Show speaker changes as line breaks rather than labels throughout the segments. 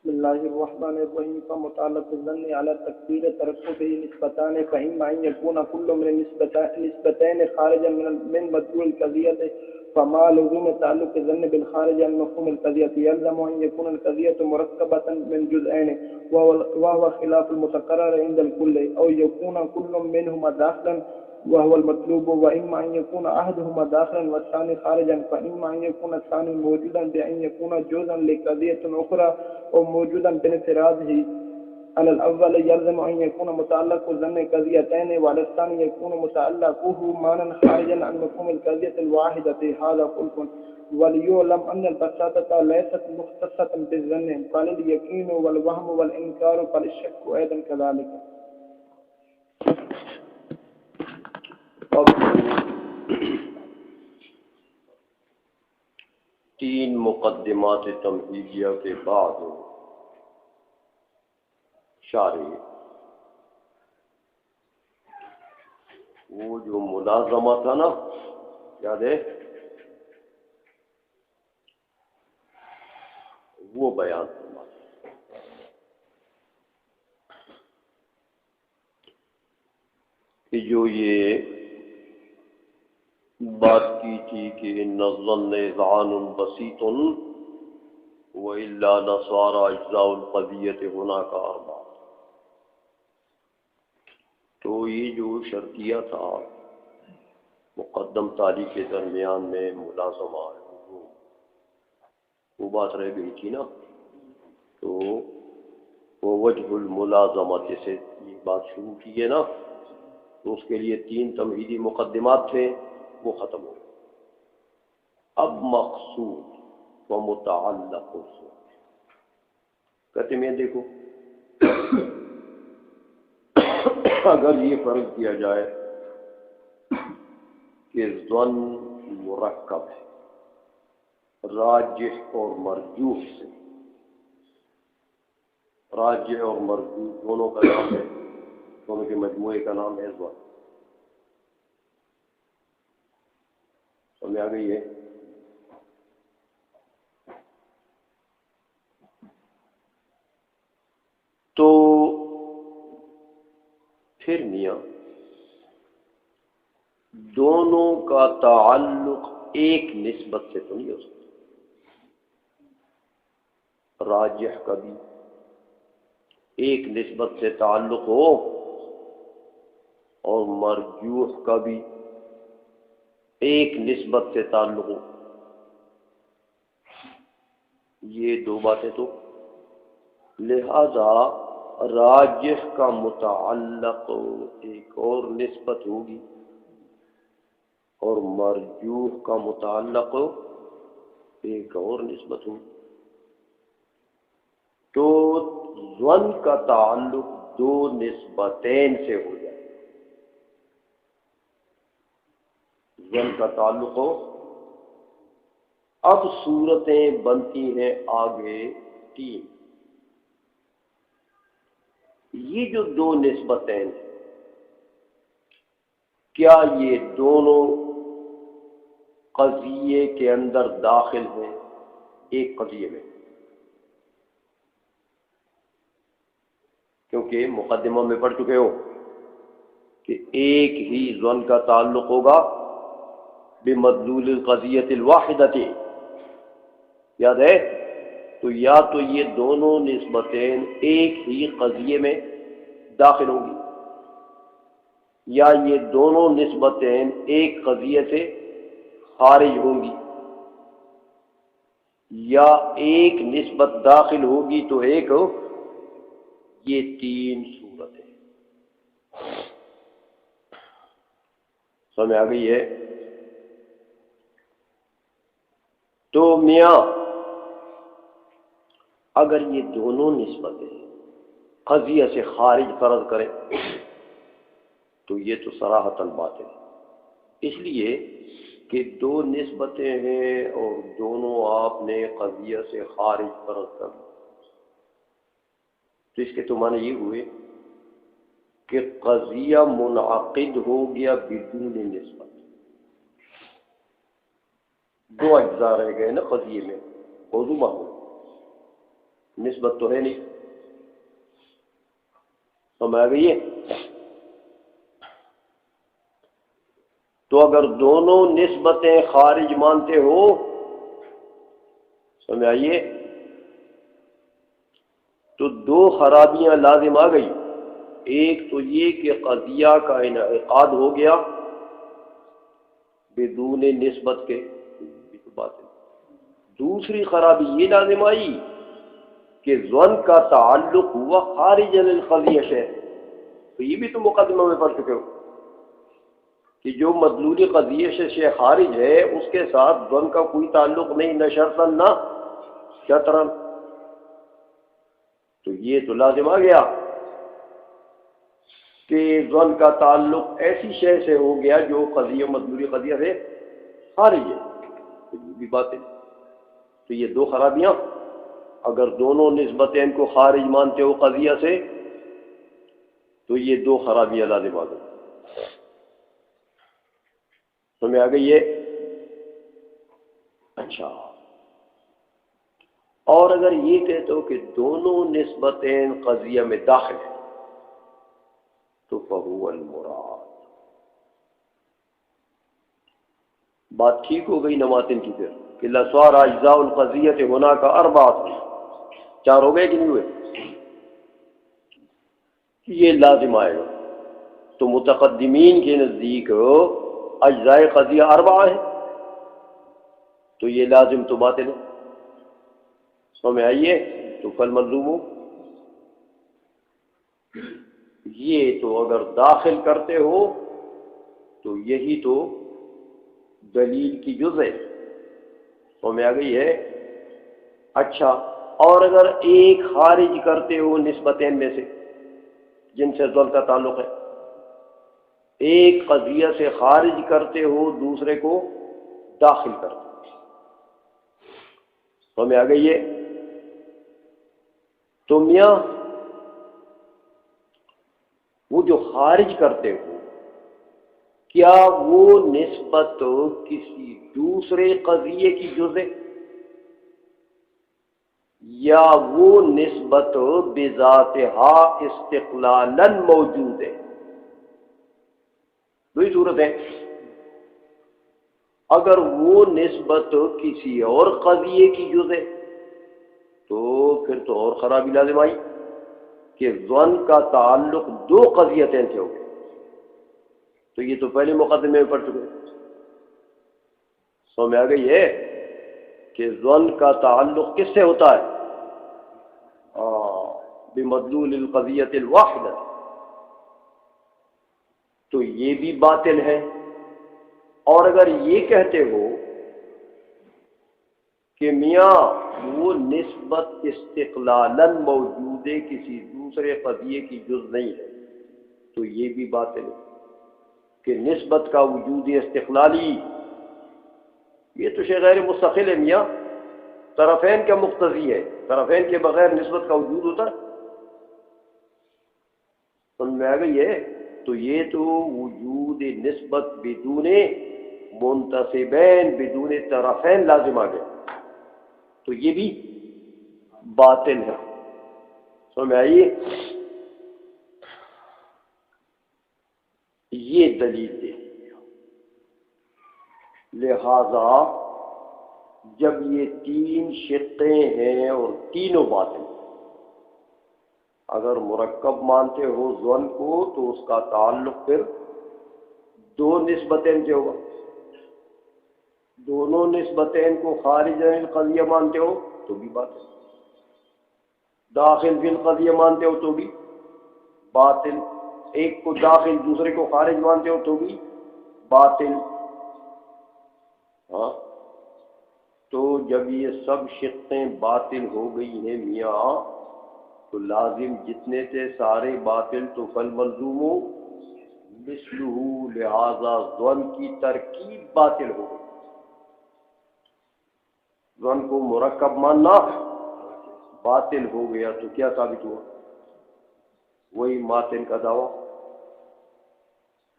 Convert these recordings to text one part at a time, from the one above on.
بسم الله الرحمن الرحيم. فمتعلق بالظن على التكبير ترتبه نسبتان، فإما أن يكون كل من النسبتين خارجا من مدلول القضية، فما لزوم تعلق الظن بالخارج عن مفهوم القضية يلزم أن يكون القضية مركبة من جزئين وهو خلاف المتقرر عند الكل، أو يكون كل منهما داخلا وهو المطلوب، وإما أن يكون أحدهما داخلا والثاني خارجا، فإما أن يكون الثاني موجودا بأن يكون جزءا لقضية أخرى أو موجودا بانفراده. على الأول يلزم أن يكون متعلق الظن قضيتين، وعلى الثاني يكون متعلقه معنى خارجا عن مفهوم القضية الواحدة. هذا خلف. وليعلم أن البساطة ليست مختصة بالظن، قال اليقين والوهم والإنكار، فالشك أيضا كذلك.
تین مقدمات تمہیدیہ کے بعد شارح وہ جو ملازمہ تھا نا، یاد ہے، وہ بیان کرنا کہ جو یہ بات کی تھی کہ ان الظن اذعان بسيط والا لصار اجزاء القضیۃ هناك اربعہ. تو یہ جو شرطیہ تھا مقدم تاریخ کے درمیان میں ملازمہ وہ بات رہ گئی تھی نا، تو وہ وجہ الملازمہ سے یہ بات شروع کی ہے نا، تو اس کے لیے تین تمہیدی مقدمات تھے، وہ ختم ہو گئے. اب مقصود و متعلق کہتے ہیں دیکھو اگر یہ فرق کیا جائے کہ ظن مرکب ہے راجح اور مرجوح سے، راجح اور مرجوح دونوں کا نام ہے، دونوں کے مجموعے کا نام ہے ظن. سمجھ آ گئی ہے؟ تو پھر میاں دونوں کا تعلق ایک نسبت سے تو نہیں ہو سکتا. راجح کا بھی ایک نسبت سے تعلق ہو اور مرجوح کا بھی ایک نسبت سے تعلق ہو. یہ دو باتیں تو لہذا راجح کا متعلق ایک اور نسبت ہوگی اور مرجوح کا متعلق ایک اور نسبت ہوگی. تو ظن کا تعلق دو نسبتین سے ہو جائے، ظن کا تعلق ہو. اب صورتیں بنتی ہیں آگے تین. یہ جو دو نسبتیں ہیں کیا یہ دونوں قضیے کے اندر داخل ہیں ایک قضیے میں؟ کیونکہ مقدمہ میں پڑھ چکے ہو کہ ایک ہی ظن کا تعلق ہوگا بمدلول القضیۃ الواحدۃ، یاد ہے؟ تو یا تو یہ دونوں نسبتیں ایک ہی قضیے میں داخل ہوں گی، یا یہ دونوں نسبتیں ایک قضیے سے خارج ہوں گی، یا ایک نسبت داخل ہوگی تو ایک ہو. یہ تین صورتیں سمجھ آ گئی ہے؟ تو میاں اگر یہ دونوں نسبتیں قضیہ سے خارج فرض کریں تو یہ تو صراحتاً باطل ہے، اس لیے کہ دو نسبتیں ہیں اور دونوں آپ نے قضیہ سے خارج فرض کر دی. تو اس کے تو معنی یہ ہوئے کہ قضیہ منعقد ہو گیا بدون نسبت. دو اجزاء رہ گئے نا قضیے میں، موضوع محمول. نسبت تو ہے نہیں، سمجھ آ گئی ہے؟ تو اگر دونوں نسبتیں خارج مانتے ہو، سمجھ آئیے، تو دو خرابیاں لازم آ گئی۔ ایک تو یہ کہ قضیہ کا انعقاد ہو گیا بدون نسبت کے، یہ تو بات ہے۔ دوسری خرابی یہ لازم آئی کہ ظن کا تعلق ہوا خارج عن القضیہ سے، تو یہ بھی تو مقدمہ میں پڑھ چکے ہو کہ جو مدلولی قضیہ سے شے خارج ہے اس کے ساتھ ظن کا کوئی تعلق نہیں، نہ شرطاً نہ شطراً، تو یہ تو لازم آ گیا کہ ظن کا تعلق ایسی شے سے ہو گیا جو قضیہ مدلولی قضیہ سے خارج ہے، تو یہ بھی بات ہے۔ تو یہ دو خرابیاں، اگر دونوں نسبتین کو خارج مانتے ہو قضیہ سے تو یہ دو خرابیاں لازم آ گئی۔ سمجھ آ گئی ہے؟ اچھا، اور اگر یہ کہتے ہو کہ دونوں نسبتین قضیہ میں داخل ہیں تو فہو المراد، بات ٹھیک ہو گئی نماتن کی پھر کہ لسوار اجزاء القضیۃ ہونا کا اربعۃ، چار ہو گئے کہ نہیں ہوئے؟ یہ لازم آئے گا۔ تو متقدمین کے نزدیک اجزاء قضیہ اربعہ ہے، تو یہ لازم تو باطل ہے، سمجھ آئیے؟ تو فالملزوم، یہ تو اگر داخل کرتے ہو تو یہی تو دلیل کی جز ہے، سمجھ آ گئی ہے؟ اچھا، اور اگر ایک خارج کرتے ہو نسبتین میں سے جن سے ظن کا تعلق ہے، ایک قضیہ سے خارج کرتے ہو دوسرے کو داخل کرتے ہو، سمجھ آ گئی ہے؟ تو میاں وہ جو خارج کرتے ہو کیا وہ نسبت کسی دوسرے قضیے کی جز ہے یا وہ نسبت بذاتہا استقلالاً موجود ہے؟ دوئی صورت ہے، اگر وہ نسبت کسی اور قضیے کی جز ہے تو پھر تو اور خرابی لازم آئی کہ ظن کا تعلق دو قضیتین سے ہو گئے، تو یہ تو پہلے مقدمے میں پڑھ چکے، سمجھ آ گئی ہے کہ ظن کا تعلق کس سے ہوتا ہے؟ بمدلول القضیۃ الواحدہ، تو یہ بھی باطل ہے۔ اور اگر یہ کہتے ہو کہ میاں وہ نسبت استقلالاً موجود ہے، کسی دوسرے قضیے کی جز نہیں ہے، تو یہ بھی باطل ہے کہ نسبت کا وجود استقلالی یہ تو شیء غیر مستقل ہے میاں، طرفین کا مقتضی ہے، طرفین کے بغیر نسبت کا وجود ہوتا ہے، سمجھ میں آ گئی ہے؟ تو یہ تو وجود نسبت بدون منتسبین بدون طرفین لازم آ گیا، تو یہ بھی باطل ہے، سمجھ آئیے؟ یہ دلیل دے، لہذا جب یہ تین شقیں ہیں اور تینوں باطل، اگر مرکب مانتے ہو ظن کو تو اس کا تعلق پھر دو نسبتین سے ہوگا، دونوں نسبتین کو خارج عن القضیہ مانتے ہو تو بھی باطل، داخل فی القضیہ مانتے ہو تو بھی باطل، ایک کو داخل دوسرے کو خارج مانتے ہو تو بھی باطل۔ ہاں، تو جب یہ سب شقیں باطل ہو گئی ہیں میاں تو لازم جتنے تھے سارے باطل، تو فالملزوم مثلہ، لہذا ظن کی ترکیب باطل ہو گئی، ظن کو مرکب ماننا باطل ہو گیا، تو کیا ثابت ہوا؟ وہی ماتن کا دعویٰ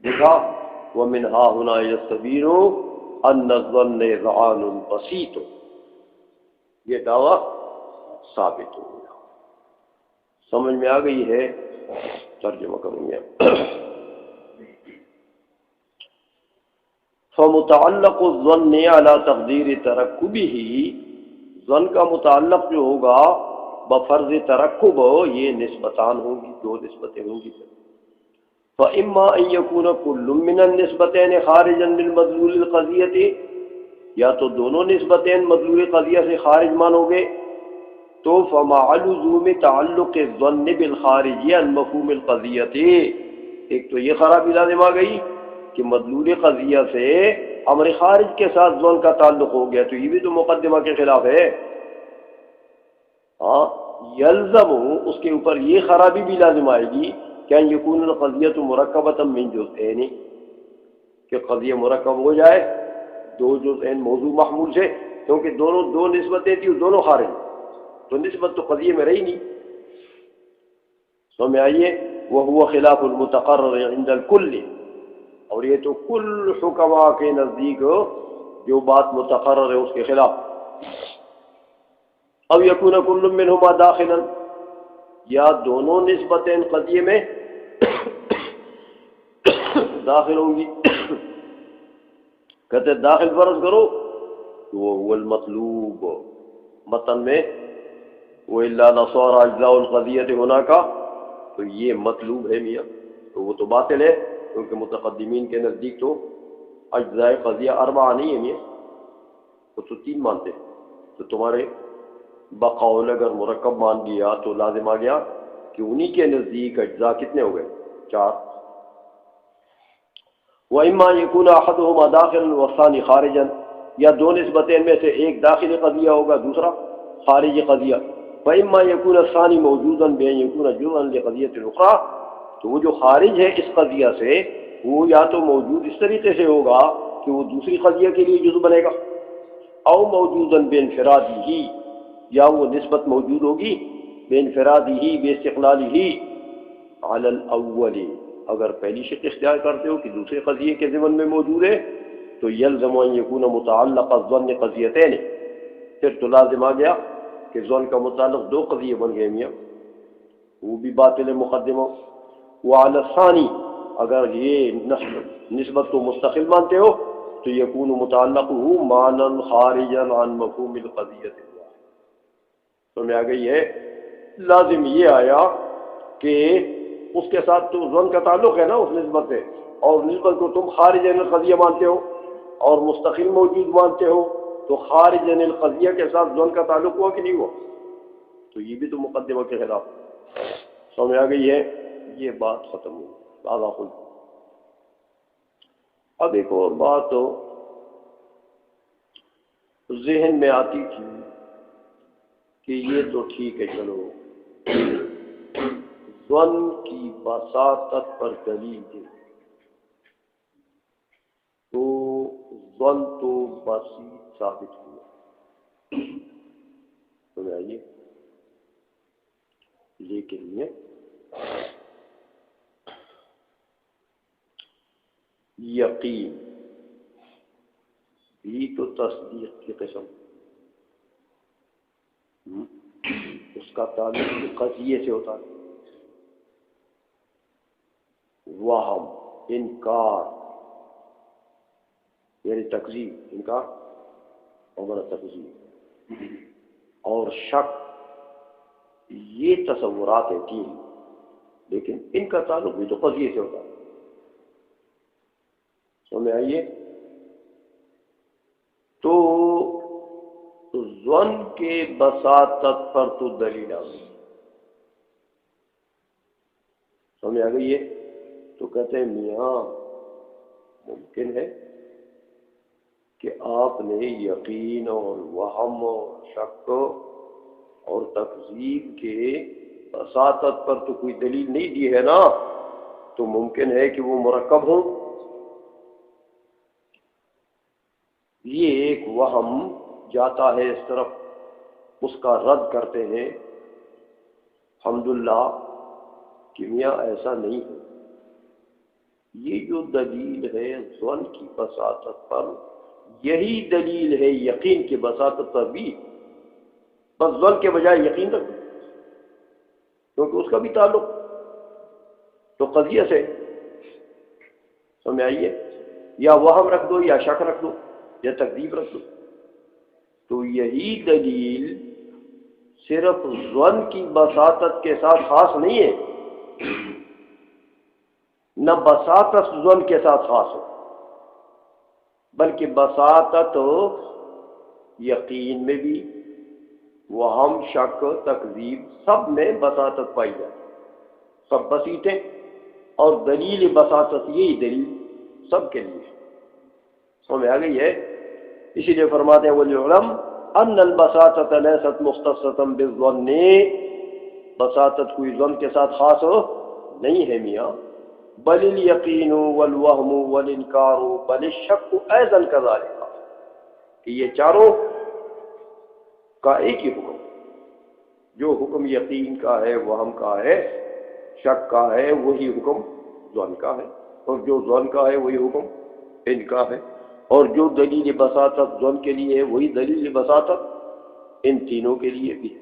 دیکھا، وَمِنْ هَا هُنَا يَسْتَبِينُ أَنَّ الظَّنَّ ظَعَانٌ بَسِيطٌ، یہ دعویٰ ثابت ہو گیا۔ سمجھ میں آ گئی ہے؟ ترجمہ کروں گا. فمتعلق الظن علی تقدیر ترکبہ، ظن کا متعلق جو ہوگا بفرض ترکب، یہ نسبتان ہوں گی، دو نسبتیں ہوں گی. فإما أن يكون كل من النسبتين خارجا من مدلول القضیة، یا تو دونوں نسبتین مدلول قضیہ سے خارج مانو گے، تو فمع لزوم تعلق الظن بالخارج عن مفہوم القضیة، ایک تو یہ خرابی لازم آ گئی کہ مدلول قضیہ سے امر خارج کے ساتھ ظن کا تعلق ہو گیا، تو یہ بھی تو مقدمہ کے خلاف ہے. ہاں، یلزم، اس کے اوپر یہ خرابی بھی لازم آئے گی کہ ان یکون القضیۃ مرکبۃ من جزئین، کہ قضیہ مرکب ہو جائے دو جزئین موضوع محمول سے، کیونکہ دونوں دو نسبتیں تھیں، دونوں خارج، تو نسبت تو قضیے میں رہی نہیں. سمجھ میں آئیے؟ وہو خلاف المتقرر عند الکل، اور یہ تو کل حکماء کے نزدیک جو بات متقرر ہے اس کے خلاف. او یکون کل منہما داخلا، یا دونوں نسبتیں قضیے میں داخل ہوں گی. کہتے داخل فرض کرو تو وہ المطلوب، متن میں وَإِلَّا نَصَارَ أَجْزَاءُ الْقَضِيَّةِ ہونا کا، تو یہ مطلوب ہے میاں، تو وہ تو باطل ہے، کیونکہ متقدمین کے نزدیک تو اجزاء قضیہ اربعہ نہیں ہے میاں، وہ تو تین مانتے ہیں. تو تمہارے بقول اگر مرکب مان لیا تو لازم آ گیا کہ انہی کے نزدیک اجزاء کتنے ہو گئے؟ چار. وَإِمَّا يَكُونَ أَحَدُهُمَا دَاخِلًا وَالثَّانِي خَارِجًا، یا دو نسبتیں میں سے ایک داخل قضیہ ہوگا دوسرا خارج قضیہ. فَإِمَّا يَكُونَ الثَّانِي مَوْجُودًا بِأَن يَكُونَ جُزءًا لِقَضِيَّةٍ أُخْرَى، تو وہ جو خارج ہے اس قضیہ سے وہ یا تو موجود اس طریقے سے ہوگا کہ وہ دوسری قضیہ کے لیے جزء بنے گا، او موجوداً بِانفِرادِهِ، یا وہ نسبت موجود ہوگی بِانفِرادِهِ بِاستقلالِهِ عَلَى الْأَوَّلِ، اگر پہلی شق اختیار کرتے ہو کہ دوسرے قضیے کے ضمن میں موجود ہے تو یلزم ان یکون متعلق الظن قضیتین، پھر تو لازم آ گیا کہ ظن کا متعلق دو قضیے بن گئے میاں، وہ بھی باطل مقدمہ. وعلی الثانی، اگر یہ نسبت کو مستقل مانتے ہو تو یکون متعلقہ معنی خارجا عن مفہوم القضیۃ. تو میں آ گئی ہے، لازم یہ آیا کہ اس کے ساتھ تو ظن کا تعلق ہے نا اس نسبت سے، اور نسبت کو تم خارج عن القضیہ مانتے ہو اور مستقل موجود مانتے ہو، تو خارج عن القضیہ کے ساتھ ظن کا تعلق ہوا کہ نہیں ہوا؟ تو یہ بھی تو مقدمہ کے خلاف. سمجھ آ گئی ہے؟ یہ بات ختم ہوئی. تازہ خود اب ایک اور بات ذہن میں آتی تھی کہ یہ تو ٹھیک ہے، چلو ظن کی بساطت پر دلیل دے، تو ظن تو بسیط ثابت ہوا، سمجھ آئیے، لیکن یقین بھی تو تصدیق کی قسم، اس کا تعلق قضیے سے ہوتا ہے. وہم، انکار یعنی تکذیب، انکار اور تکذیب، اور شک، یہ تصورات ہیں تین، لیکن ان کا تعلق بھی تو قضیے سے ہوتا ہے. سمجھ آئیے؟ تو ظن کے بساطت پر تو دلیل آ گئی. سمجھ آ گئی ہے؟ تو کہتے ہیں میاں ممکن ہے کہ آپ نے یقین اور وہم اور شک اور تکذیب کے بساطت پر تو کوئی دلیل نہیں دی ہے نا، تو ممکن ہے کہ وہ مرکب ہوں. یہ ایک وہم جاتا ہے اس طرف، اس کا رد کرتے ہیں الحمدللہ کہ میاں ایسا نہیں ہے. یہ جو دلیل ہے ظن کی بساطت پر، یہی دلیل ہے یقین کی بساطت پر بھی، بس ظن کے بجائے یقین رکھو، کیونکہ اس کا بھی تعلق تو قضیہ سے سمجھ آئیے، یا وہم رکھ دو یا شک رکھ دو یا تکذیب رکھ دو. تو یہی دلیل صرف ظن کی بساطت کے ساتھ خاص نہیں ہے، نہ بساطت ظن کے ساتھ خاص ہو، بلکہ بساطت یقین میں بھی، وہم شک تکذیب سب میں بساطت پائی جاتی، سب بسیطیں، اور دلیل بساطت یہی دلیل سب کے لیے سمجھ آ گئی ہے. اسی لیے فرماتے ہیں وَلْيُعْلَمْ أَنَّ الْبَسَاطَةَ لَيْسَتْ مُخْتَصَّةً بِالظَّنِّ، بساطت کوئی ظن کے ساتھ خاص نہیں ہے میاں، بل الیقین والوہم والانکار بل الشک ایضا کذالک، کہ یہ چاروں کا ایک ہی حکم، جو حکم یقین کا ہے، وہم کا ہے، شک کا ہے، وہی حکم ظن کا ہے، اور جو ظن کا ہے وہی حکم ان کا ہے، اور جو دلیل بساطت ظن کے لیے ہے وہی دلیل بساطت ان تینوں کے لیے بھی ہے.